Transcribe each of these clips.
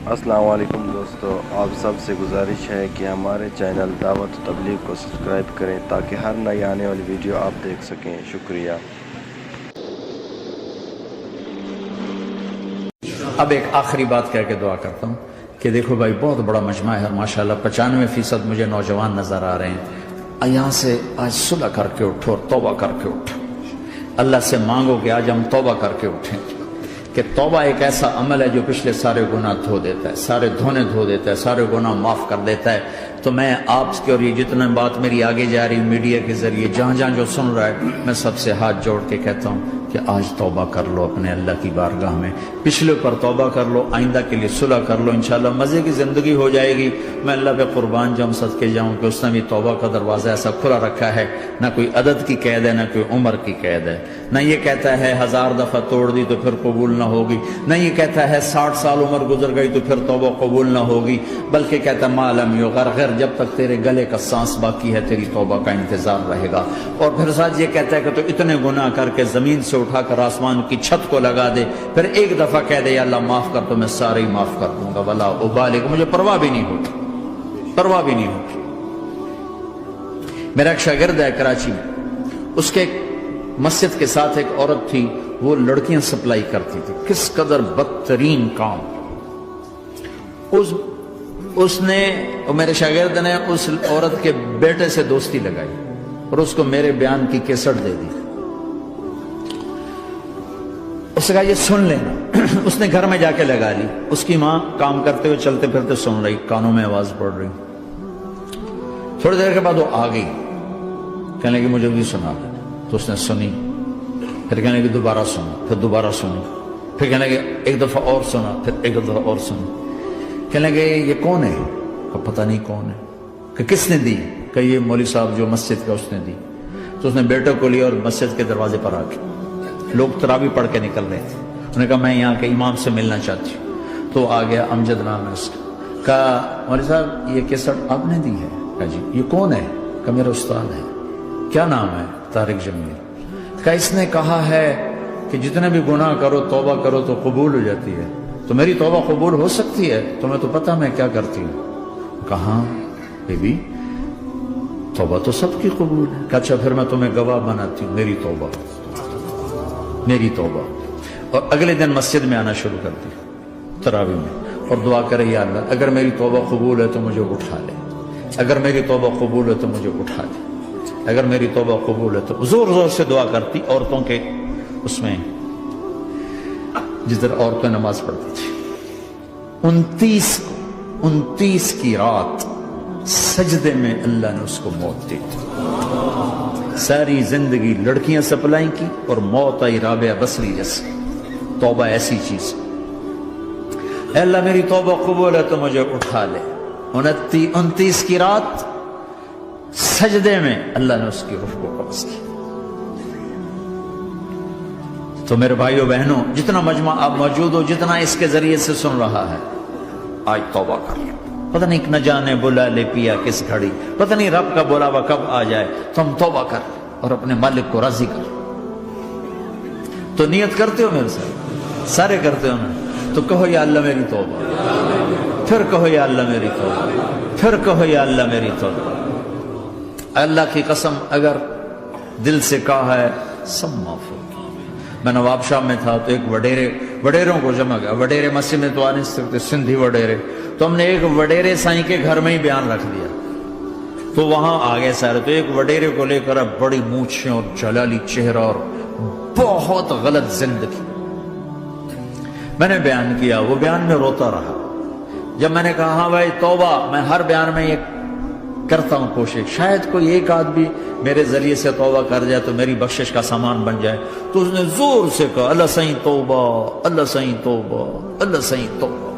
السلام علیکم دوستو، آپ سب سے گزارش ہے کہ ہمارے چینل دعوت و تبلیغ کو سبسکرائب کریں تاکہ ہر نئی آنے والی ویڈیو آپ دیکھ سکیں۔ شکریہ۔ اب ایک آخری بات کہہ کے دعا کرتا ہوں کہ دیکھو بھائی، بہت بڑا مجمع ہے ماشاءاللہ، 95% مجھے نوجوان نظر آ رہے ہیں۔ یہاں سے آج صلح کر کے اٹھو اور توبہ کر کے اٹھو۔ اللہ سے مانگو کہ آج ہم توبہ کر کے اٹھیں، کہ توبہ ایک ایسا عمل ہے جو پچھلے سارے گناہ دھو دیتا ہے، سارے دھونے دھو دیتا ہے، سارے گناہ معاف کر دیتا ہے۔ تو میں آپ کے اور یہ جتنا بات میری آگے جا رہی میڈیا کے ذریعے جہاں جہاں جو سن رہا ہے، میں سب سے ہاتھ جوڑ کے کہتا ہوں کہ آج توبہ کر لو اپنے اللہ کی بارگاہ میں، پچھلے پر توبہ کر لو، آئندہ کے لیے صلح کر لو، انشاءاللہ مزے کی زندگی ہو جائے گی۔ میں اللہ پہ قربان جاؤں، صدقے جاؤں کہ اس نے بھی توبہ کا دروازہ ایسا کھلا رکھا ہے، نہ کوئی عدد کی قید ہے، نہ کوئی عمر کی قید ہے، نہ یہ کہتا ہے 1000 دفعہ توڑ دی تو پھر قبول نہ ہوگی، نہ یہ کہتا ہے 60 سال عمر گزر گئی تو پھر توبہ قبول نہ ہوگی، بلکہ کہتا ہے ما لم یغرغر، جب تک تیرے گلے کا سانس باقی ہے تیری توبہ کا انتظار رہے گا۔ اور پھر ساتھ یہ کہتا ہے کہ تو اتنے گناہ کر کے زمین سے اٹھا کر آسمان کی چھت کو لگا دے، پھر ایک دفعہ کہہ دے یا اللہ معاف کر تو میں سارے ہی معاف کر دوں گا، ولا ابالغ، مجھے پرواہ بھی نہیں ہوتی، پرواہ بھی نہیں ہوتی۔ میرا ایک شاگرد ہے کراچی میں، اس کے مسجد کے ساتھ ایک عورت تھی، وہ لڑکیاں سپلائی کرتی تھی، کس قدر بدترین کام۔ اس نے، میرے شاگرد نے اس عورت کے بیٹے سے دوستی لگائی اور اس کو میرے بیان کی کیسٹ دے دی۔ اس نے کہا یہ سن لینا۔ اس نے گھر میں جا کے لگا لی، اس کی ماں کام کرتے ہوئے چلتے پھرتے سن رہی، کانوں میں آواز پڑ رہی۔ تھوڑی دیر کے بعد وہ آ گئی، کہنے لگی مجھے بھی سنا دے، تو اس نے سنی، پھر کہنے لگی دوبارہ سنا، پھر دوبارہ سنی، پھر کہنے لگی ایک دفعہ اور سنا، پھر ایک دفعہ اور سنی۔ کہنے لگے یہ کون ہے؟ پتہ نہیں کون ہے۔ کہ کس نے دی؟ کہ یہ مولوی صاحب جو مسجد کا، اس نے دی۔ تو اس نے بیٹے کو لیا اور مسجد کے دروازے پر آ کے، لوگ تراویح پڑھ کے نکل رہے تھے، انہوں نے کہا میں یہاں کے امام سے ملنا چاہتی ہوں۔ تو آ گیا، امجد نام ہے اس کا، کہا مولوی صاحب یہ کیسٹ آپ نے دی ہے؟ کہا جی۔ یہ کون ہے؟ کہا میرا استاد ہے۔ کیا نام ہے؟ طارق جمیل۔ کہا اس نے کہا ہے کہ جتنے بھی گناہ کرو توبہ کرو تو قبول ہو جاتی ہے، تو میری توبہ قبول ہو سکتی ہے؟ تمہیں تو پتہ میں کیا کرتی ہوں۔ کہاں بی بی، توبہ تو سب کی قبول ہے۔ کہا اچھا پھر میں تمہیں گواہ بناتی ہوں، میری توبہ، میری توبہ۔ اور اگلے دن مسجد میں آنا شروع کر دی تراویح میں، اور دعا کرے یا اللہ اگر میری توبہ قبول ہے تو مجھے اٹھا لے، اگر میری توبہ قبول ہے تو مجھے اٹھا لے، اگر میری توبہ قبول ہے تو زور زور سے دعا کرتی عورتوں کے اس میں، جس طرح عورتیں نماز پڑھتی تھی۔ 29 کی رات سجدے میں اللہ نے اس کو موت دی۔ ساری زندگی لڑکیاں سپلائی کی اور موت آئی رابعہ بصری جیسے۔ توبہ ایسی چیز، اے اللہ میری توبہ قبول ہے تو مجھے اٹھا لے۔ 29 کی رات سجدے میں اللہ نے اس کی روح کو قبض کی۔ تو میرے بھائیو بہنوں، جتنا مجمع آپ موجود ہو، جتنا اس کے ذریعے سے سن رہا ہے، آج توبہ کر لو۔ پتہ نہیں نہ جانے بلا لے پیا کس گھڑی، پتہ نہیں رب کا بلاوا کب آ جائے، تو ہم توبہ کر اور اپنے مالک کو راضی کر۔ تو نیت کرتے ہو میرے ساتھ؟ سارے کرتے ہو نا؟ تو کہو یا اللہ میری توبہ، پھر کہو یا اللہ میری توبہ، پھر کہو یا اللہ میری توبہ۔ اللہ کی قسم اگر دل سے کہا ہے سب معاف ہو۔ میں نواب شاہ میں تھا تو ایک وڈیروں کو جمع گیا، وڈیرے مسجد میں تو آ نہیں سکتے، سندھی وڈیرے، تو ہم نے ایک وڈیرے سائیں کے گھر میں ہی بیان رکھ دیا، تو وہاں آگے سارے، تو ایک وڈیرے کو لے کر بڑی مونچھیں اور جلالی چہرہ اور بہت غلط زندگی، میں نے بیان کیا، وہ بیان میں روتا رہا۔ جب میں نے کہا ہاں بھائی توبہ، میں ہر بیان میں یہ کرتا ہوں کوشش، شاید کوئی ایک آدمی میرے ذریعے سے توبہ کر جائے تو میری بخشش کا سامان بن جائے، تو اس نے زور سے کہا اللہ سائیں توبہ، اللہ سائیں توبہ، اللہ سائیں توبہ۔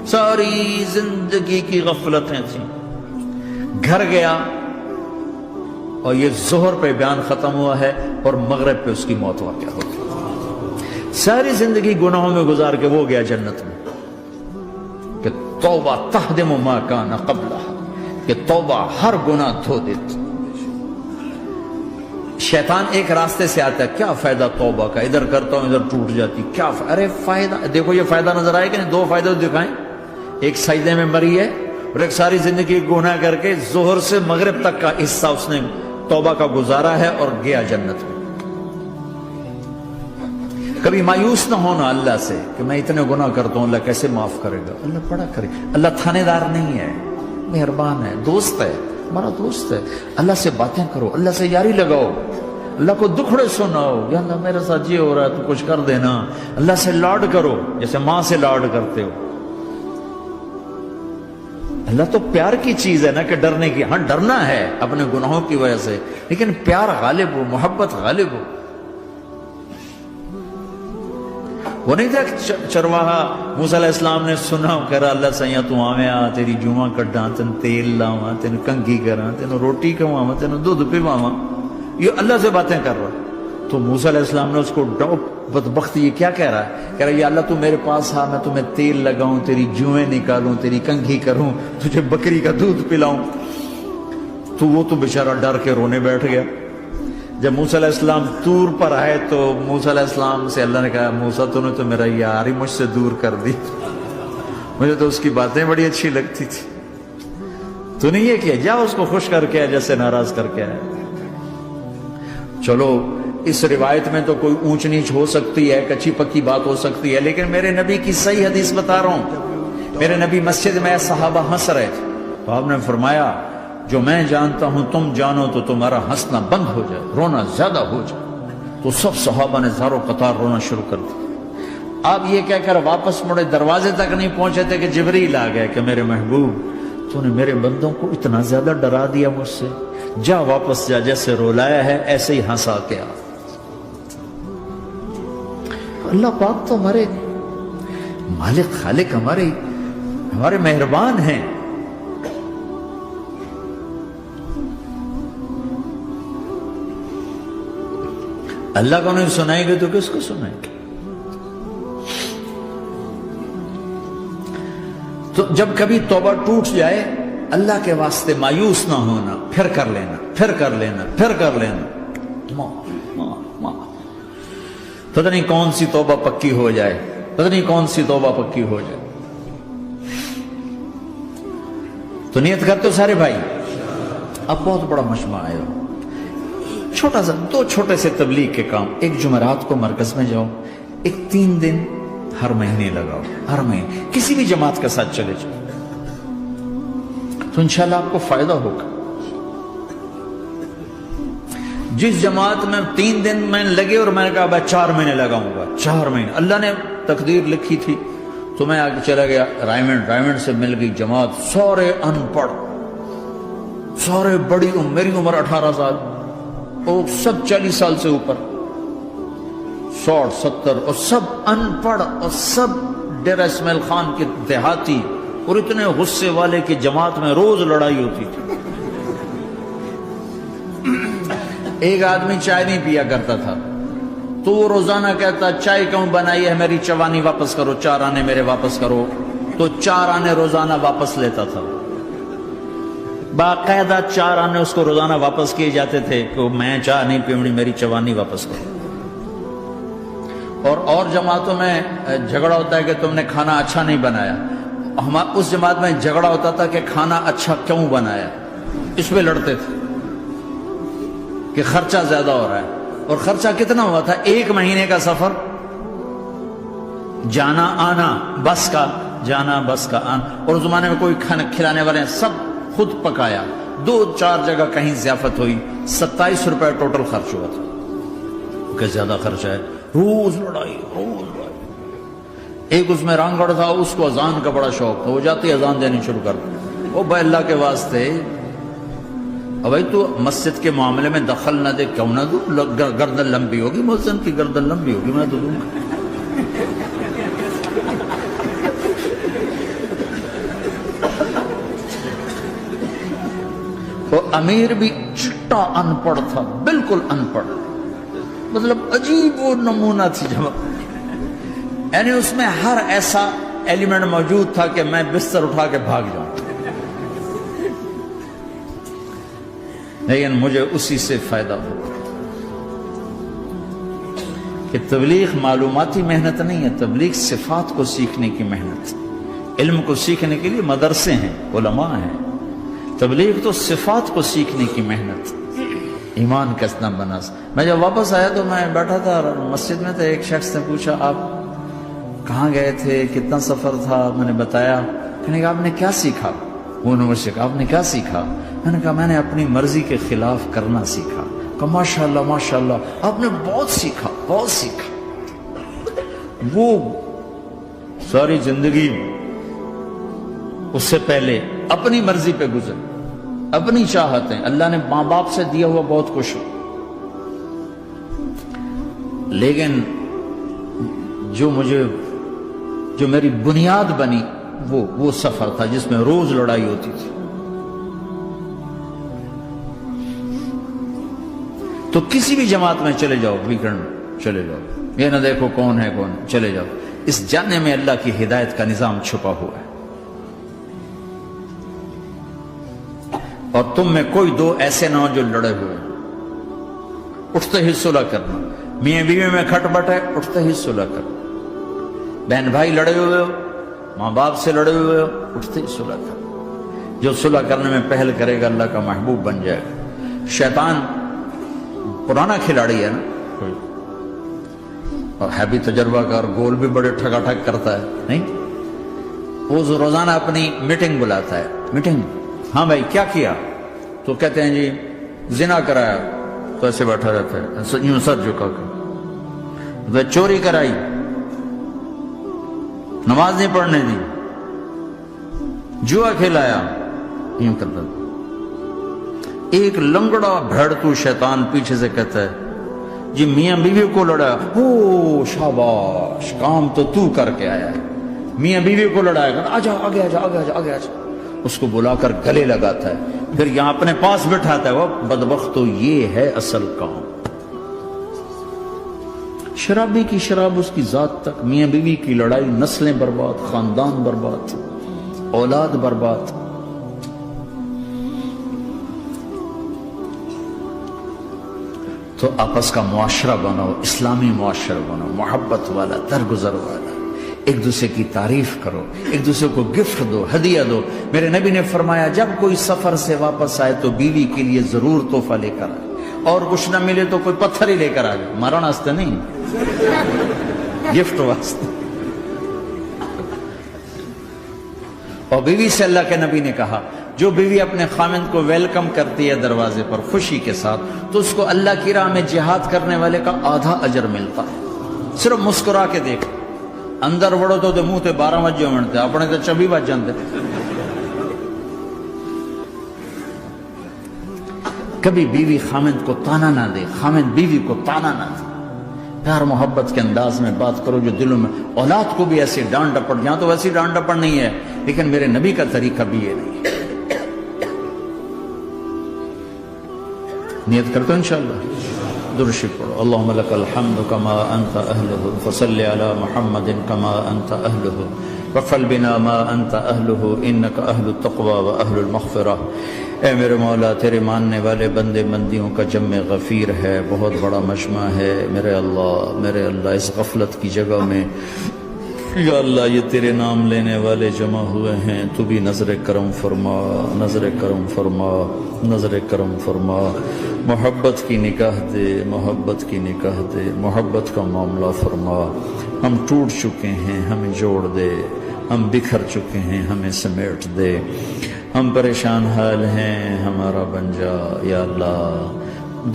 ساری زندگی کی غفلتیں تھیں۔ گھر گیا اور یہ ظہر پہ بیان ختم ہوا ہے اور مغرب پہ اس کی موت واقع ہو گئی۔ ساری زندگی گناہوں میں گزار کے وہ گیا جنت میں، کہ توبہ تہدم ما کان قبلہا، کہ توبہ ہر گناہ دھو دیتی۔ شیطان ایک راستے سے آتا ہے، کیا فائدہ توبہ کا، ادھر کرتا ہوں ادھر ٹوٹ جاتی، کیا ارے فائدہ، دیکھو یہ فائدہ نظر آئے کہ نہیں؟ 2 فائدے دکھائیں۔ ایک سجدے میں مری ہے اور ایک ساری زندگی گناہ کر کے ظہر سے مغرب تک کا حصہ اس نے توبہ کا گزارا ہے اور گیا جنت میں۔ کبھی مایوس نہ ہونا اللہ سے کہ میں اتنے گناہ کرتا ہوں، اللہ کیسے معاف کرے گا، اللہ بڑا کرے۔ اللہ تھانے دار نہیں ہے، مہربان ہے، دوست ہے، ہمارا دوست ہے۔ اللہ سے باتیں کرو، اللہ سے یاری لگاؤ، اللہ کو دکھڑے سناؤ، یا اللہ میرے ساتھ یہ ہو رہا ہے تو کچھ کر دینا۔ اللہ سے لاڈ کرو جیسے ماں سے لاڈ کرتے ہو۔ اللہ تو پیار کی چیز ہے نا کہ ڈرنے کی، ہاں ڈرنا ہے اپنے گناہوں کی وجہ سے، لیکن پیار غالب ہو، محبت غالب ہو۔ وہ نہیں تھا چرواہا موسیٰ علیہ السلام نے سنا، کہہ رہا اللہ سیاں تو آویں آ، تیری جوہاں کڈاں، تین تیل لاواں، تین کنگھی کراں، تین روٹی کھواواں، تین دودھ پواواں، یہ اللہ سے باتیں کر رہا۔ تو موسیٰ علیہ السلام نے اس کو بدبخت یہ کیا کہہ رہا ہے؟ کہہ رہا ہے یا اللہ تو میرے پاس آ، میں تمہیں تیل لگاؤں، تیری جوئیں نکالوں، تیری کنگھی کروں، تجھے بکری کا دودھ پلاؤں۔ تو وہ تو بیچارہ ڈر کے رونے بیٹھ گیا۔ جب موسیٰ علیہ السلام طور پر آئے تو موسیٰ علیہ السلام سے اللہ نے کہا موسیٰ تو نے تو میرا یار ہی مجھ سے دور کر دی، مجھے تو اس کی باتیں بڑی اچھی لگتی تھی، تو نے یہ کیا، جا اس کو خوش کر کے جیسے ناراض کر کے آئے۔ چلو اس روایت میں تو کوئی اونچ نیچ ہو سکتی ہے، کچی پکی بات ہو سکتی ہے، لیکن میرے نبی کی صحیح حدیث بتا رہا ہوں۔ میرے نبی مسجد میں صحابہ ہنس رہے تھے تو آپ نے فرمایا جو میں جانتا ہوں تم جانو تو تمہارا ہنسنا بند ہو جائے، رونا زیادہ ہو جائے۔ تو سب صحابہ نے زاروں قطار رونا شروع کر دیا۔ آپ یہ کہہ کر واپس مڑے، دروازے تک نہیں پہنچے تھے کہ جبریل آ گئے کہ میرے محبوب تو نے میرے بندوں کو اتنا زیادہ ڈرا دیا مجھ سے، جا واپس جا، جیسے رولایا ہے ایسے ہی ہنسا کے آ۔ اللہ پاک تو ہمارے مالک خالق، ہمارے مہربان ہیں۔ اللہ کو نہیں سنائیں گے تو کس کو سنائیں گے؟ تو جب کبھی توبہ ٹوٹ جائے اللہ کے واسطے مایوس نہ ہونا، پھر کر لینا، پھر کر لینا، پھر کر لینا۔ پتہ نہیں کون سی توبہ پکی ہو جائے، پتہ نہیں کون سی توبہ پکی ہو جائے۔ تو نیت کرتے ہو سارے بھائی؟ اب بہت بڑا مجمع آئے ہو، چھوٹا سا دو چھوٹے سے تبلیغ کے کام۔ ایک جمعرات کو مرکز میں جاؤ، ایک 3 دن ہر مہینے لگاؤ، ہر مہینے کسی بھی جماعت کے ساتھ چلے جاؤ تو انشاءاللہ آپ کو فائدہ ہوگا۔ جس جماعت میں 3 دن میں لگے اور میں نے کہا 4 مہینے لگاؤں گا، 4 مہینے اللہ نے تقدیر لکھی تھی، تو میں آگے چلا گیا رائمنڈ سے مل گئی جماعت، سارے ان پڑھ، سارے بڑی عمر، میری عمر 18 سال اور سب 40 سال سے اوپر، 60 70 اور سب ان پڑھ اور سب ڈیرہ اسماعیل خان کے دیہاتی، اور اتنے غصے والے کہ جماعت میں روز لڑائی ہوتی تھی۔ ایک آدمی چائے نہیں پیا کرتا تھا تو وہ روزانہ کہتا چائے کیوں بنائی ہے، میری چوانی واپس کرو، 4 آنے میرے واپس کرو، تو 4 آنے روزانہ واپس لیتا تھا۔ باقاعدہ 4 آنے اس کو روزانہ واپس کیے جاتے تھے کہ میں چائے نہیں پیونی، میری چوانی واپس کرو۔ اور جماعتوں میں جھگڑا ہوتا ہے کہ تم نے کھانا اچھا نہیں بنایا، اس جماعت میں جھگڑا ہوتا تھا کہ کھانا اچھا کیوں بنایا، اس پہ لڑتے تھے کہ خرچہ زیادہ ہو رہا ہے۔ اور خرچہ کتنا ہوا تھا؟ 1 مہینے کا سفر، جانا آنا بس کا، جانا بس کا آنا، اور اس زمانے میں کوئی کھانا کھلانے والے ہیں، سب خود پکایا، 2-4 جگہ کہیں ضیافت ہوئی، 27 روپے ٹوٹل خرچ ہوا تھا۔ کہ زیادہ خرچہ ہے، روز لڑائی، روز لڑائی۔ ایک اس میں رانگڑ تھا، اس کو اذان کا بڑا شوق تھا، وہ جاتی اذان دینی شروع کر دی، وہ بھائی اللہ کے واسطے اب بھائی تو مسجد کے معاملے میں دخل نہ دے، کیوں نہ دوں، گردن لمبی ہوگی، مؤذن کی گردن لمبی ہوگی، میں تو دوں گا۔ وہ امیر بھی چھٹا ان پڑھ تھا، بالکل ان پڑھ، مطلب عجیب وہ نمونہ تھی جماعت، یعنی اس میں ہر ایسا ایلیمنٹ موجود تھا کہ میں بستر اٹھا کے بھاگ جاؤں، لیکن مجھے اسی سے فائدہ ہو کہ تبلیغ معلوماتی محنت نہیں ہے، تبلیغ صفات کو سیکھنے کی محنت۔ علم کو سیکھنے کے لیے مدرسے ہیں، علماء ہیں. تبلیغ تو صفات کو سیکھنے کی محنت، ایمان کیسنا بنا. میں جب واپس آیا تو میں بیٹھا تھا مسجد میں، تو ایک شخص نے پوچھا آپ کہاں گئے تھے، کتنا سفر تھا. میں نے بتایا. کہنے کہا آپ نے کیا سیکھا؟ وہ نے مجھ سے کہا آپ نے کیا سیکھا؟ میں نے کہا میں نے اپنی مرضی کے خلاف کرنا سیکھا. کہا ماشاءاللہ ماشاءاللہ آپ نے بہت سیکھا، بہت سیکھا. وہ ساری زندگی اس سے پہلے اپنی مرضی پہ گزر، اپنی چاہتیں، اللہ نے ماں باپ سے دیا ہوا بہت کچھ، لیکن جو میری بنیاد بنی وہ سفر تھا جس میں روز لڑائی ہوتی تھی. تو کسی بھی جماعت میں چلے جاؤ، ویکنڈ چلے جاؤ، یہ نہ دیکھو کون ہے کون، چلے جاؤ. اس جاننے میں اللہ کی ہدایت کا نظام چھپا ہوا ہے. اور تم میں کوئی دو ایسے نہ ہو جو لڑے ہوئے، اٹھتے ہی صلح کرنا. میاں بیوی میں کھٹ بٹ ہے، اٹھتے ہی صلح کرنا. بہن بھائی لڑے ہوئے ہو، ماں باپ سے لڑے ہوئے ہو، اٹھتے ہی صلح کرنا. جو صلح کرنے میں پہل کرے گا اللہ کا محبوب بن جائے گا. شیطان پرانا کھلاڑی ہے نا، اور ہے بھی تجربہ کار، گول بھی بڑے ٹھگا ٹھگ کرتا ہے. نہیں، وہ روزانہ اپنی میٹنگ بلاتا ہے. میٹنگ، ہاں بھائی کیا کیا؟ تو کہتے ہیں جی زنا کرایا، تو ایسے بیٹھا رہتا ہے یوں سر جھکا کر. چوری کرائی، نماز نہیں پڑھنے دی، جوا کھلایا، یوں کرتا. ایک لنگڑا بھیڑتو شیطان پیچھے سے کہتا ہے جی میاں بیوی کو لڑایا. او شاباش، کام تو کر کے آیا ہے. میاں بیوی کو لڑایا، آجا آگے آجا آگے آجا آگے آجا. اس کو بلا کر گلے لگاتا ہے، پھر یہاں اپنے پاس بٹھاتا ہے. وہ بدبخت، تو یہ ہے اصل کام. شرابی کی شراب اس کی ذات تک، میاں بیوی کی لڑائی، نسلیں برباد، خاندان برباد، اولاد برباد. تو آپس کا معاشرہ بناؤ، اسلامی معاشرہ بناؤ، محبت والا، درگزر والا. ایک دوسرے کی تعریف کرو، ایک دوسرے کو گفٹ دو، ہدیہ دو. میرے نبی نے فرمایا جب کوئی سفر سے واپس آئے تو بیوی کے لیے ضرور تحفہ لے کر آئے، اور کچھ نہ ملے تو کوئی پتھر ہی لے کر آئے. مارن واسطے نہیں، گفٹ واسطے. اور بیوی سے اللہ کے نبی نے کہا جو بیوی اپنے خامند کو ویلکم کرتی ہے دروازے پر خوشی کے ساتھ، تو اس کو اللہ کی راہ میں جہاد کرنے والے کا آدھا اجر ملتا ہے. صرف مسکرا کے دیکھ. اندر وڑو تو منہ تے 12 وجے منتے، اپنے تو 24 بج جاندے. کبھی بیوی خامند کو تانا نہ دے، خامند بیوی کو تانا نہ دے. پیار محبت کے انداز میں بات کرو جو دلوں میں. اولاد کو بھی ایسی ڈانٹ ڈپٹ، یہاں تو ویسی ڈانٹ ڈپٹ نہیں ہے، لیکن میرے نبی کا طریقہ بھی یہ نہیں ہے. نیت کرتے ہو انشاءاللہ. درشی پڑھو. اللہم لک الحمد کما انت اہلہ، فصل علی محمد کما انت اہلہ، وفعل بنا ما انت اہلہ، انک اہل التقوی و اہل المغفرہ. اے میرے مولا، تیرے ماننے والے بندے بندیوں کا جمع غفیر ہے، بہت بڑا مجمع ہے. میرے اللہ اس غفلت کی جگہ میں یا اللہ یہ تیرے نام لینے والے جمع ہوئے ہیں، تو بھی نظر کرم فرما، نظر کرم فرما، نظر کرم فرما. محبت کی نکاح دے، محبت کی نکاح دے، محبت کا معاملہ فرما. ہم ٹوٹ چکے ہیں، ہمیں جوڑ دے. ہم بکھر چکے ہیں، ہمیں سمیٹ دے. ہم پریشان حال ہیں، ہمارا بن جا یا اللہ.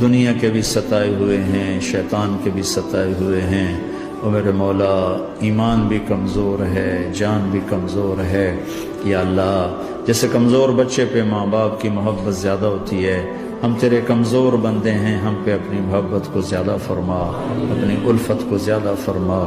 دنیا کے بھی ستائے ہوئے ہیں، شیطان کے بھی ستائے ہوئے ہیں. اور میرے مولا ایمان بھی کمزور ہے، جان بھی کمزور ہے یا اللہ. جیسے کمزور بچے پہ ماں باپ کی محبت زیادہ ہوتی ہے، ہم تیرے کمزور بندے ہیں، ہم پہ اپنی محبت کو زیادہ فرما، اپنی الفت کو زیادہ فرما،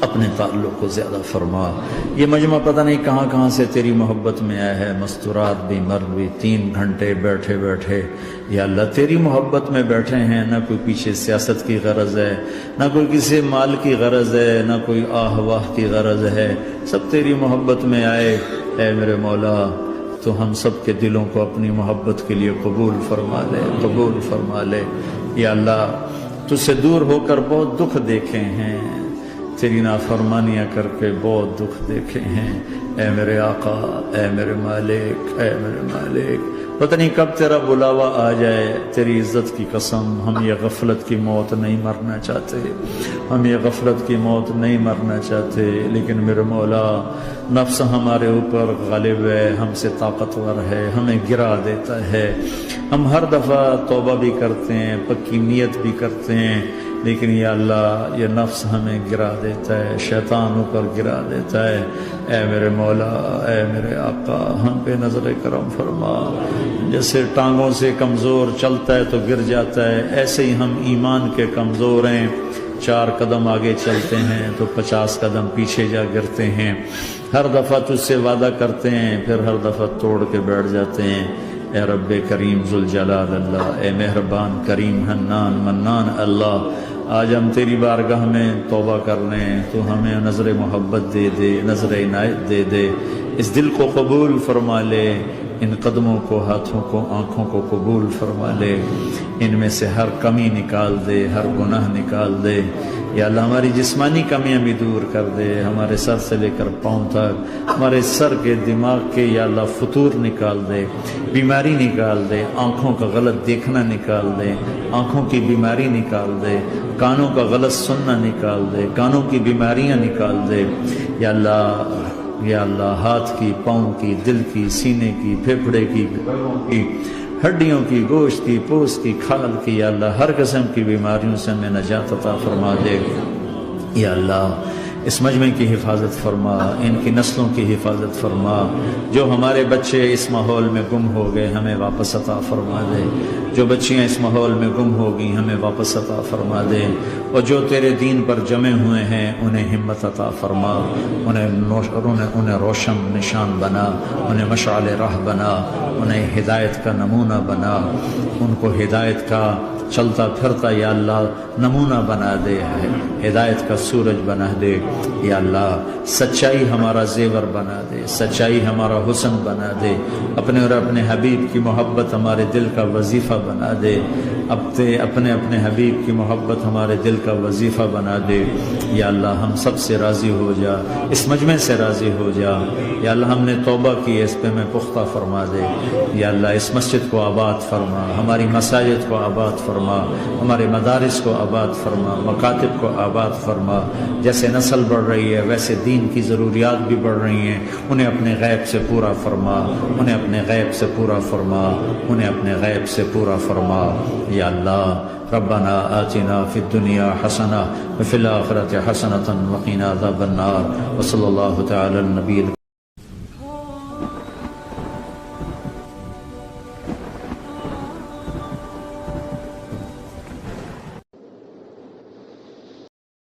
اپنے تعلق کو زیادہ فرما. یہ مجمع پتہ نہیں کہاں کہاں سے تیری محبت میں آیا ہے. مستورات بھی، مرد بھی، 3 گھنٹے بیٹھے بیٹھے یا اللہ تیری محبت میں بیٹھے ہیں. نہ کوئی پیچھے سیاست کی غرض ہے، نہ کوئی کسی مال کی غرض ہے، نہ کوئی آہ واہ کی غرض ہے. سب تیری محبت میں آئے. اے میرے مولا تو ہم سب کے دلوں کو اپنی محبت کے لیے قبول فرما لے، قبول فرما لے. یا اللہ تجھ سے دور ہو کر بہت دکھ دیکھے ہیں، تیری نافرمانیاں کر کے بہت دکھ دیکھے ہیں، اے میرے آقا، اے میرے مالک، اے میرے مالک، پتہ نہیں کب تیرا بلاوا آ جائے، تیری عزت کی قسم ہم یہ غفلت کی موت نہیں مرنا چاہتے، ہم یہ غفلت کی موت نہیں مرنا چاہتے، لیکن میرے مولا نفس ہمارے اوپر غالب ہے، ہم سے طاقتور ہے، ہمیں گرا دیتا ہے، ہم ہر دفعہ توبہ بھی کرتے ہیں، پکی نیت بھی کرتے ہیں، لیکن یا اللہ یہ نفس ہمیں گرا دیتا ہے، شیطان اوپر گرا دیتا ہے، اے میرے مولا، اے میرے آقا، ہم پہ نظر کرم فرما، جیسے ٹانگوں سے کمزور چلتا ہے تو گر جاتا ہے، ایسے ہی ہم ایمان کے کمزور ہیں، 4 قدم آگے چلتے ہیں تو 50 قدم پیچھے جا گرتے ہیں، ہر دفعہ تجھ سے وعدہ کرتے ہیں پھر ہر دفعہ توڑ کے بیٹھ جاتے ہیں، اے رب کریم ذوالجلال اللہ، اے مہربان کریم حنان منان اللہ، آج ہم تیری بارگاہ میں توبہ کر رہے ہیں، تو ہمیں نظر محبت دے دے، نظر عنایت دے دے، اس دل کو قبول فرما لے، ان قدموں کو، ہاتھوں کو، آنکھوں کو قبول فرما لے، ان میں سے ہر کمی نکال دے، ہر گناہ نکال دے، یا اللہ ہماری جسمانی کمیاں بھی دور کر دے، ہمارے سر سے لے کر پاؤں تک، ہمارے سر کے دماغ کے یا اللہ فطور نکال دے، بیماری نکال دے، آنکھوں کا غلط دیکھنا نکال دے، آنکھوں کی بیماری نکال دے، کانوں کا غلط سننا نکال دے، کانوں کی بیماریاں نکال دے، یا اللہ، یا اللہ ہاتھ کی، پاؤں کی، دل کی، سینے کی، پھیپھڑے کی، گردوں کی، ہڈیوں کی، گوشت کی، پوست کی، کھال کی، یا اللہ ہر قسم کی بیماریوں سے ہمیں نجات عطا فرما دے، یا اللہ اس مجمع کی حفاظت فرما، ان کی نسلوں کی حفاظت فرما، جو ہمارے بچے اس ماحول میں گم ہو گئے ہمیں واپس عطا فرما دے، جو بچیاں اس ماحول میں گم ہو گئی ہمیں واپس عطا فرما دے، اور جو تیرے دین پر جمع ہوئے ہیں انہیں ہمت عطا فرما، انہیں روشن نشان بنا، انہیں مشعل راہ بنا، انہیں ہدایت کا نمونہ بنا، ان کو ہدایت کا چلتا پھرتا یا اللہ نمونہ بنا دے، ہدایت کا سورج بنا دے، یا اللہ سچائی ہمارا زیور بنا دے، سچائی ہمارا حسن بنا دے، اپنے اور اپنے حبیب کی محبت ہمارے دل کا وظیفہ بنا دے، اپنے حبیب کی محبت ہمارے دل کا وظیفہ بنا دے، یا اللہ ہم سب سے راضی ہو جا، اس مجمع سے راضی ہو جا، یا اللہ ہم نے توبہ کی، اس پہ میں پختہ فرما دے، یا اللہ اس مسجد کو آباد فرما، ہماری مساجد کو آباد فرما، ہمارے مدارس کو آباد فرما، مکاتب کو آباد فرما، جیسے نسل بڑھ رہی ہے ویسے دین کی ضروریات بھی بڑھ رہی ہیں، انہیں اپنے غیب سے پورا فرما، انہیں اپنے غیب سے پورا فرما، انہیں اپنے غیب سے پورا فرما، یا اللہ ربنا آتنا فی الدنیا حسنہ وفی الآخرۃ حسنۃ وقنا عذاب النار، وصلی اللہ تعالی النبی